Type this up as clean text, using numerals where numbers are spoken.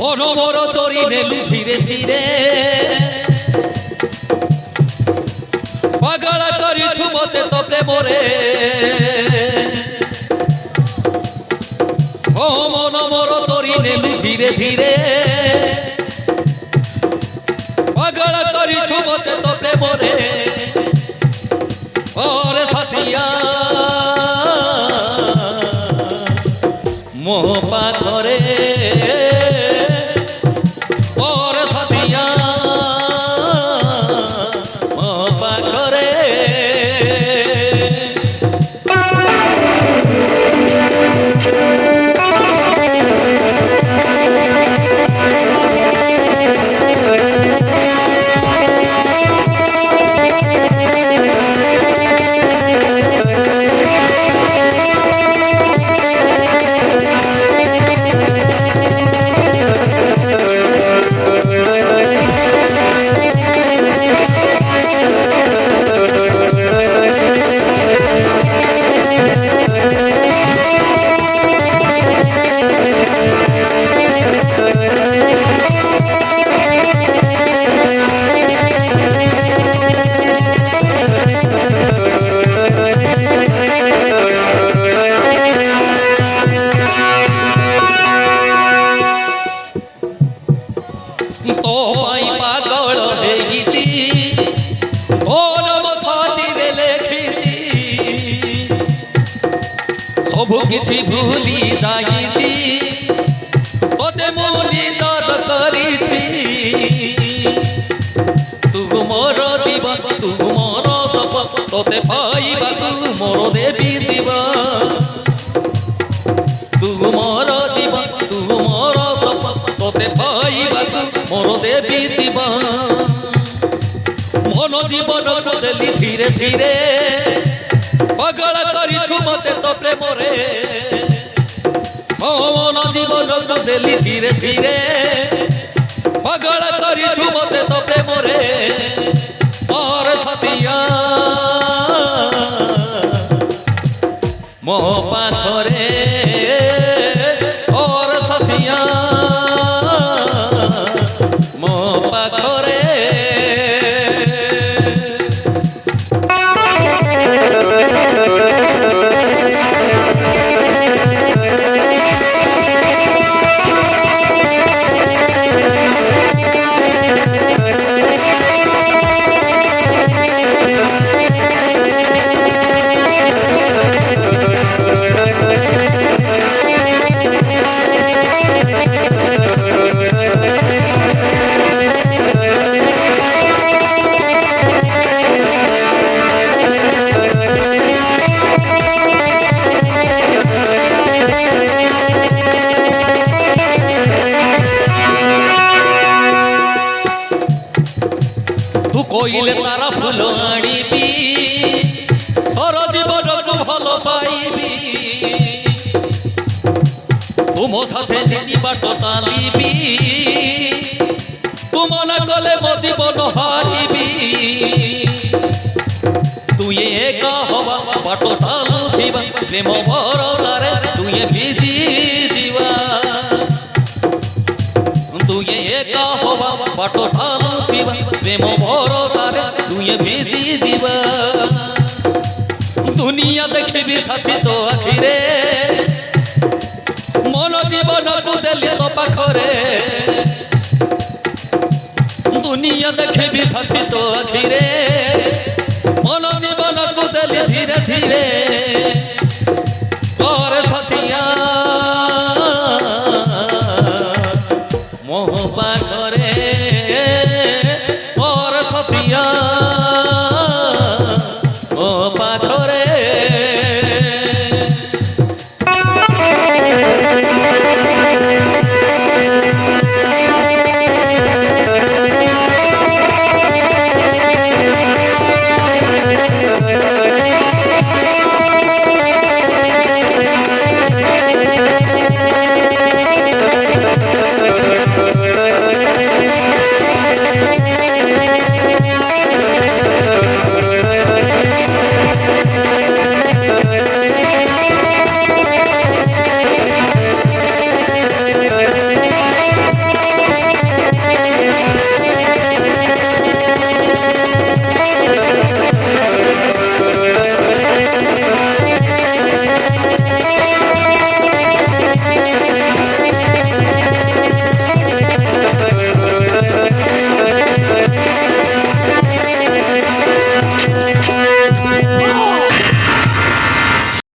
মন মোর তরি নেলু ধীরে ধীরে পাগল করিছু মতে তো প্রেমরে ও মন মোর তরি নেলু ধীরে ধীরে পাগল করিছু মতে তো প্রেমরে ওরে সাথিয়া মো পাখরে ওরে সাথিয়া মো পাখরে सबु किछि भूली जाइछि तोते मोली दर करिछि तू मोर जीवन तू मोर तप तोते पाइबा तू मोर देवी जीवन तू मोर जीवन तू मोर तप तोते पाइबा तू मोर देवी जीवन मन जीवन को देली धीरे धीरे पागल करिछु मते तो प्रेमरे मन जीवन को देली धीरे धीरे पागल करिछु मते तो प्रेमरे और छतिया मो पाखरे और छतिया मो पाखरे कोइले तारा फूल आनिबी सर जीवन को भल पाइबी तुम साथे जिनी बाट तालिबी तुम न गले मो जीवन हारिबी तुए एक हवा बाट तालुथिबा प्रेम भरतारे तुए भिजी जीवा तुए एक हवा बाट तालुथिबा प्रेम भरतारे तुए भिजी जीवा दुनिया देखबी साथी तो आखिरे मन जीवन को देली तो पाखरे दुनिया देखबी साथी तो आखिरे मन जीवन को देली धीरे धीरे और